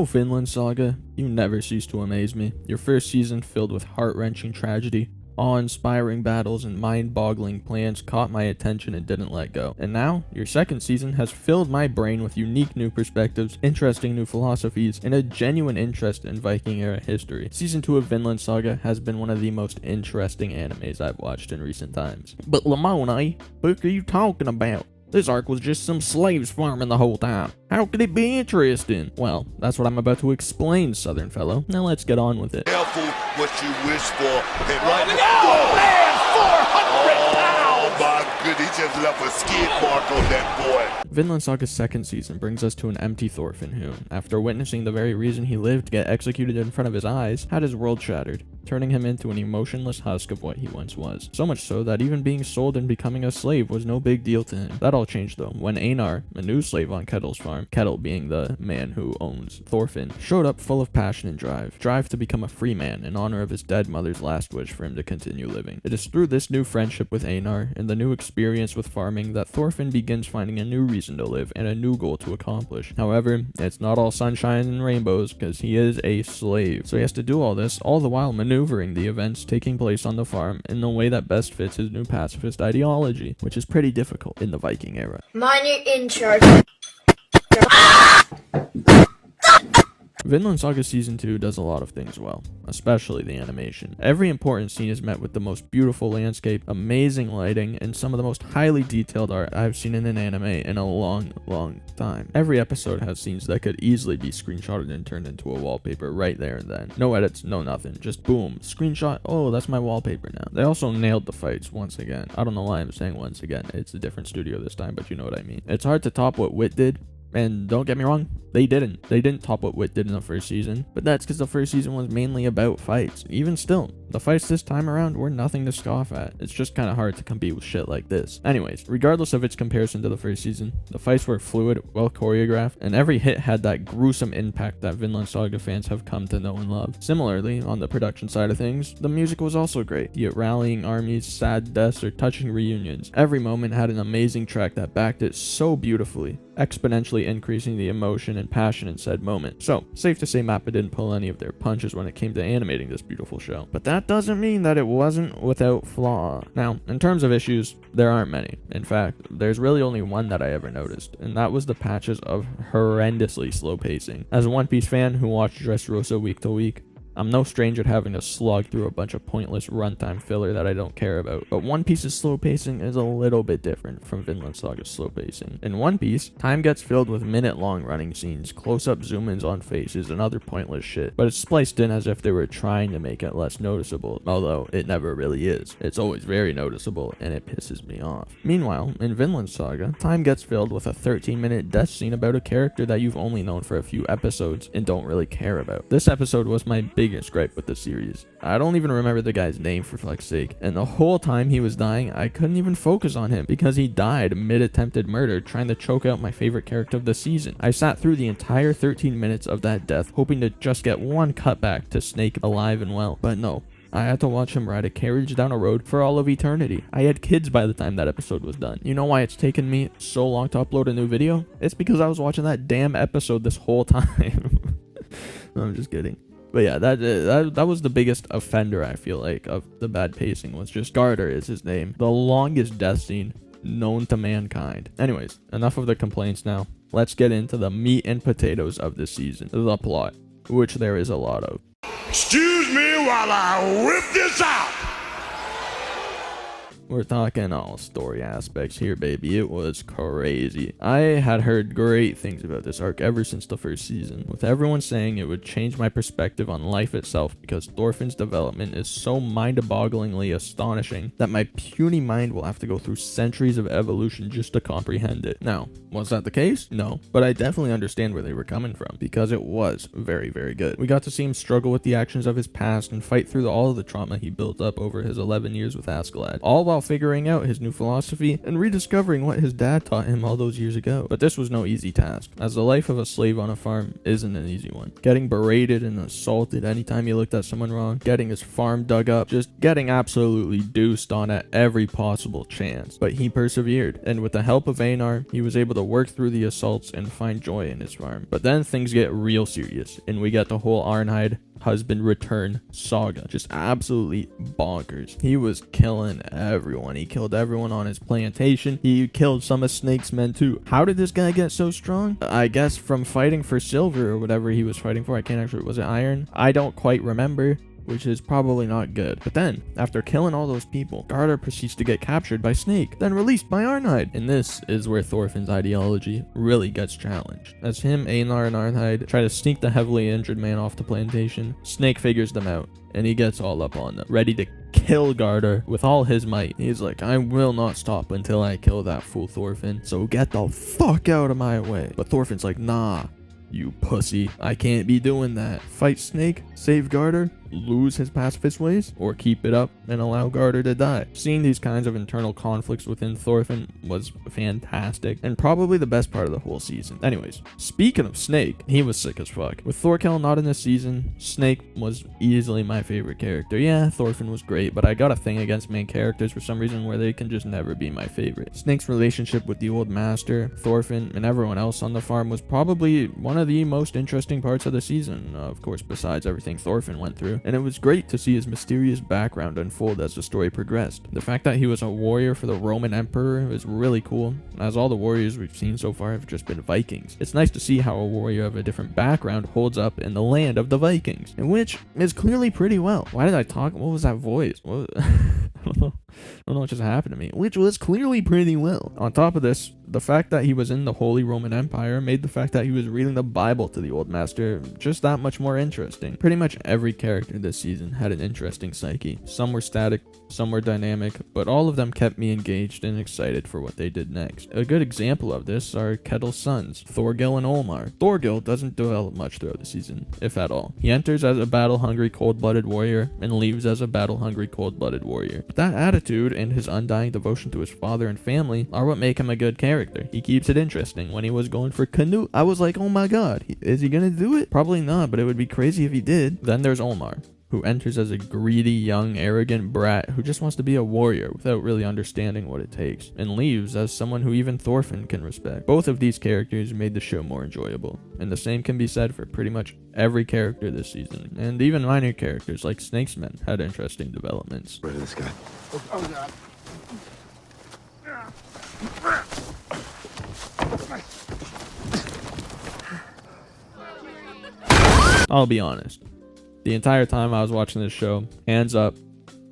Oh, Vinland Saga, you never cease to amaze me. Your first season, filled with heart-wrenching tragedy, awe-inspiring battles, and mind-boggling plans, caught my attention and didn't let go. And now, your second season has filled my brain with unique new perspectives, interesting new philosophies, and a genuine interest in Viking-era history. Season 2 of Vinland Saga has been one of the most interesting animes I've watched in recent times. But Lamone, what are you talking about? This arc was just some slaves farming the whole time. How could it be interesting? Well, that's what I'm about to explain, Southern fellow. Now let's get on with it. Careful what you wish for. And right Oh, man, 400 pounds! Oh my goodness, he just left a skid mark on that boy. Vinland Saga's second season brings us to an empty Thorfinn who, after witnessing the very reason he lived get executed in front of his eyes, had his world shattered, turning him into an emotionless husk of what he once was. So much so that even being sold and becoming a slave was no big deal to him. That all changed though, when Einar, a new slave on Ketil's farm, Ketil being the man who owns Thorfinn, showed up full of passion and drive to become a free man in honor of his dead mother's last wish for him to continue living. It is through this new friendship with Einar and the new experience with farming that Thorfinn begins finding a new reason to live and a new goal to accomplish. However, it's not all sunshine and rainbows because he is a slave. So he has to do all this, all the while maneuvering the events taking place on the farm in the way that best fits his new pacifist ideology, which is pretty difficult in the Viking era. Minor in charge. Vinland Saga Season 2 does a lot of things well, especially the animation. Every important scene is met with the most beautiful landscape, amazing lighting, and some of the most highly detailed art I've seen in an anime in a long time. Every episode has scenes that could easily be screenshotted and turned into a wallpaper right there and then. No edits, no nothing, just boom, screenshot, oh that's my wallpaper now. They also nailed the fights once again. I don't know why I'm saying once again, it's a different studio this time, but you know what I mean. It's hard to top what Wit did, and don't get me wrong, they didn't top what Wit did in the first season, but that's because the first season was mainly about fights. Even still, the fights this time around were nothing to scoff at. It's just kind of hard to compete with shit like this. Anyways, regardless of its comparison to the first season, the fights were fluid, well choreographed, and every hit had that gruesome impact that Vinland Saga fans have come to know and love. Similarly, on the production side of things, the music was also great, be it rallying armies, sad deaths, or touching reunions. Every moment had an amazing track that backed it so beautifully, exponentially increasing the emotion and passion in said moment. So, safe to say Mappa didn't pull any of their punches when it came to animating this beautiful show. But that doesn't mean that it wasn't without flaw. Now, in terms of issues, there aren't many. In fact, there's really only one that I ever noticed, and that was the patches of horrendously slow pacing. As a One Piece fan who watched Dressrosa week to week, I'm no stranger to having to slog through a bunch of pointless runtime filler that I don't care about, but One Piece's slow pacing is a little bit different from Vinland Saga's slow pacing. In One Piece, time gets filled with minute-long running scenes, close-up zoom-ins on faces, and other pointless shit, but it's spliced in as if they were trying to make it less noticeable, although it never really is. It's always very noticeable, and it pisses me off. Meanwhile, in Vinland Saga, time gets filled with a 13-minute death scene about a character that you've only known for a few episodes and don't really care about. This episode was my biggest gripe with the series. I don't even remember the guy's name for fuck's sake, and the whole time he was dying, I couldn't even focus on him because he died mid-attempted murder trying to choke out my favorite character of the season. I sat through the entire 13 minutes of that death hoping to just get one cutback to Snake alive and well, but no. I had to watch him ride a carriage down a road for all of eternity. I had kids by the time that episode was done. You know why it's taken me so long to upload a new video? It's because I was watching that damn episode this whole time. No, I'm just kidding. But yeah, that was the biggest offender, I feel like, of the bad pacing, was just Garter is his name. The longest death scene known to mankind. Anyways, enough of the complaints now. Let's get into the meat and potatoes of this season, the plot, which there is a lot of. Excuse me while I whip this out. We're talking all story aspects here, baby. It was crazy. I had heard great things about this arc ever since the first season, with everyone saying it would change my perspective on life itself because Thorfinn's development is so mind-bogglingly astonishing that my puny mind will have to go through centuries of evolution just to comprehend it. Now, was that the case? No, but I definitely understand where they were coming from because it was very good. We got to see him struggle with the actions of his past and fight through all of the trauma he built up over his 11 years with Askeladd, all while while figuring out his new philosophy and rediscovering what his dad taught him all those years ago. But this was no easy task, as the life of a slave on a farm isn't an easy one. Getting berated and assaulted anytime you looked at someone wrong, getting his farm dug up, just getting absolutely deuced on at every possible chance. But he persevered, and with the help of Einar, he was able to work through the assaults and find joy in his farm. But then things get real serious, and we get the whole Arnheid husband return saga. Just absolutely bonkers. He was killing everyone. He killed everyone on his plantation. He killed some of Snake's men too. How did this guy get so strong? I guess from fighting for silver or whatever he was fighting for. I can't actually, was it iron? I don't quite remember, which is probably not good. But then, after killing all those people, Garter proceeds to get captured by Snake, then released by Arnheid. And this is where Thorfinn's ideology really gets challenged. As him, Einar, and Arnheid try to sneak the heavily injured man off the plantation, Snake figures them out, and he gets all up on them, ready to kill Garter with all his might. He's like, I will not stop until I kill that fool Thorfinn, so get the fuck out of my way. But Thorfinn's like, nah, you pussy, I can't be doing that. Fight Snake, save Garter, lose his pacifist ways, or keep it up and allow Garter to die. Seeing these kinds of internal conflicts within Thorfinn was fantastic, and probably the best part of the whole season. Anyways, speaking of Snake, he was sick as fuck. With Thorkel not in this season, Snake was easily my favorite character. Yeah, Thorfinn was great, but I got a thing against main characters for some reason where they can just never be my favorite. Snake's relationship with the old master, Thorfinn, and everyone else on the farm was probably one of the most interesting parts of the season, of course, besides everything Thorfinn went through. And it was great to see his mysterious background unfold as the story progressed. The fact that he was a warrior for the Roman Emperor is really cool, as all the warriors we've seen so far have just been Vikings. It's nice to see how a warrior of a different background holds up in the land of the Vikings, and which is clearly pretty well. Why did I talk? What was that voice? What? I don't know. I don't know what just happened to me, which was clearly pretty well. On top of this, the fact that he was in the Holy Roman Empire made the fact that he was reading the Bible to the old master just that much more interesting. Pretty much every character this season had an interesting psyche. Some were static, some were dynamic, but all of them kept me engaged and excited for what they did next. A good example of this are Ketil's sons, Thorgil and Olmar. Thorgil doesn't develop much throughout the season, if at all. He enters as a battle-hungry, cold-blooded warrior and leaves as a battle-hungry, cold-blooded warrior. But that attitude and his undying devotion to his father and family are what make him a good character. He keeps it interesting. When he was going for Canute, I was like, oh my god, is he gonna do it? Probably not, but it would be crazy if he did. Then there's Olmar, who enters as a greedy, young, arrogant brat who just wants to be a warrior without really understanding what it takes, and leaves as someone who even Thorfinn can respect. Both of these characters made the show more enjoyable, and the same can be said for pretty much every character this season, and even minor characters like Snake's men had interesting developments. Rid of this guy. Oh, God. I'll be honest. The entire time I was watching this show, hands up,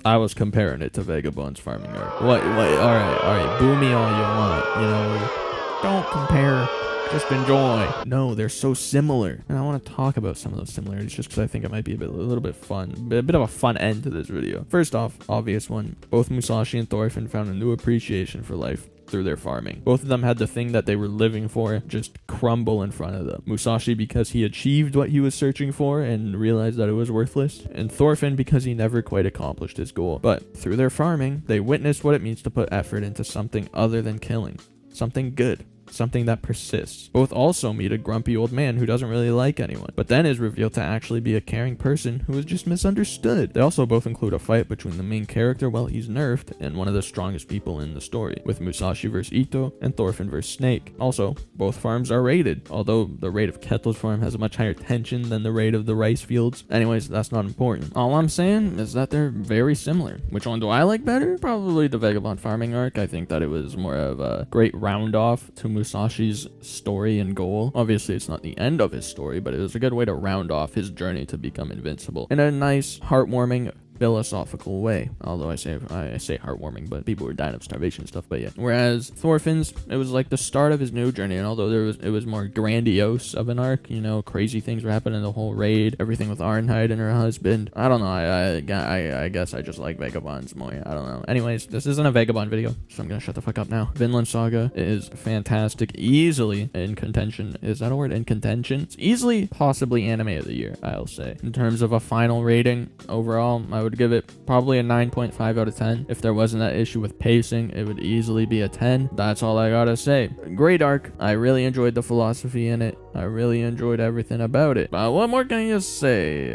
I was comparing it to Vagabond's farming arc. Alright, boo me all you want, you know, don't compare, just enjoy. No, they're so similar, and I want to talk about some of those similarities just because I think it might be a little bit fun, a bit of a fun end to this video. First off, obvious one, both Musashi and Thorfinn found a new appreciation for life through their farming. Both of them had the thing that they were living for just crumble in front of them. Musashi because he achieved what he was searching for and realized that it was worthless, and Thorfinn because he never quite accomplished his goal. But through their farming, they witnessed what it means to put effort into something other than killing. Something good. Something that persists. Both also meet a grumpy old man who doesn't really like anyone, but then is revealed to actually be a caring person who is just misunderstood. They also both include a fight between the main character while he's nerfed and one of the strongest people in the story, with Musashi vs Ito and Thorfinn vs Snake. Also, both farms are raided, although the raid of Ketil's farm has a much higher tension than the raid of the rice fields. Anyways, that's not important. All I'm saying is that they're very similar. Which one do I like better? Probably the Vagabond farming arc. I think that it was more of a great round off to Musashi's story and goal. Obviously, it's not the end of his story, but it was a good way to round off his journey to become invincible in a nice, heartwarming, philosophical way. Although I say heartwarming, but people were dying of starvation and stuff. But yeah. Whereas Thorfinn's, it was like the start of his new journey, and although it was more grandiose of an arc, you know, crazy things were happening in the whole raid, everything with Arnheid and her husband. I don't know. I guess I just like Vagabonds more. I don't know. Anyways, this isn't a Vagabond video, so I'm gonna shut the fuck up now. Vinland Saga is fantastic, easily in contention. Is that a word? In contention? It's easily, possibly anime of the year, I'll say. In terms of a final rating, overall, I would give it probably a 9.5 out of 10. If there wasn't that issue with pacing, it would easily be a 10. That's all I gotta say. Great arc. I really enjoyed the philosophy in it. I really enjoyed everything about it. But what more can you say?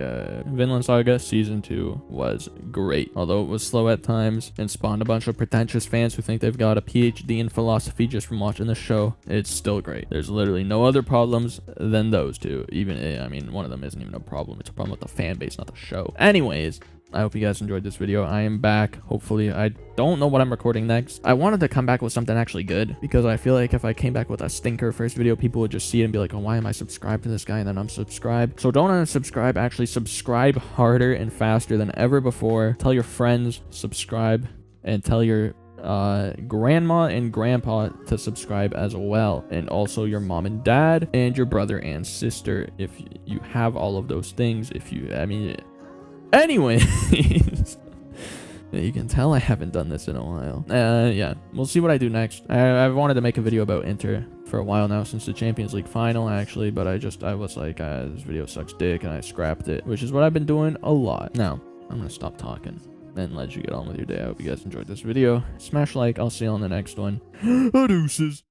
Vinland Saga Season 2 was great. Although it was slow at times and spawned a bunch of pretentious fans who think they've got a PhD in philosophy just from watching the show, it's still great. There's literally no other problems than those two. Even, I mean, one of them isn't even a problem. It's a problem with the fan base, not the show. Anyways, I hope you guys enjoyed this video. I am back. Hopefully, I don't know what I'm recording next. I wanted to come back with something actually good because I feel like if I came back with a stinker first video, people would just see it and be like, oh, why am I subscribed to this guy? And then unsubscribe. So don't unsubscribe. Actually, subscribe harder and faster than ever before. Tell your friends, subscribe, and tell your grandma and grandpa to subscribe as well, and also your mom and dad and your brother and sister if you have all of those things. If you, I mean, anyways, you can tell I haven't done this in a while. Yeah, we'll see what I do next. I've wanted to make a video about Inter for a while now, since the Champions League final actually, but I was like, this video sucks dick, and I scrapped it, which is what I've been doing a lot. Now I'm gonna stop talking and let you get on with your day. I hope you guys enjoyed this video. Smash like. I'll see you on the next one. Deuces.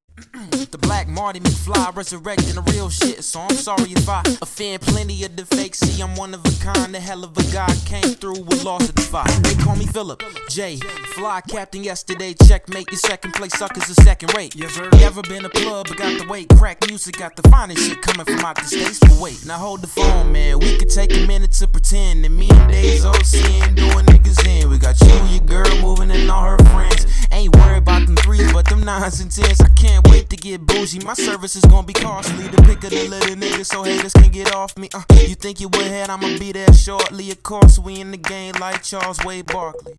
The black Marty McFly resurrecting the real shit, so I'm sorry if I offend plenty of the fakes. See, I'm one of a kind, the hell of a guy, came through with loss to defy. They call me Philip J. Fly captain yesterday, checkmate. Your second place suckers are second rate. Never been a plug, but got the weight. Crack music, got the finest shit coming from out the states. But wait, now hold the phone, man. We could take a minute to pretend that me and Dave's OCN doing niggas in. We got you and your girl moving and all her friends. Ain't worried about them threes, but them nines and tens. I can't wait to get bougie. My service is gonna be costly. The pick of the little niggas so haters can get off me. You think you would head? I'ma be there shortly. Of course, we in the game like Charles Wade Barkley.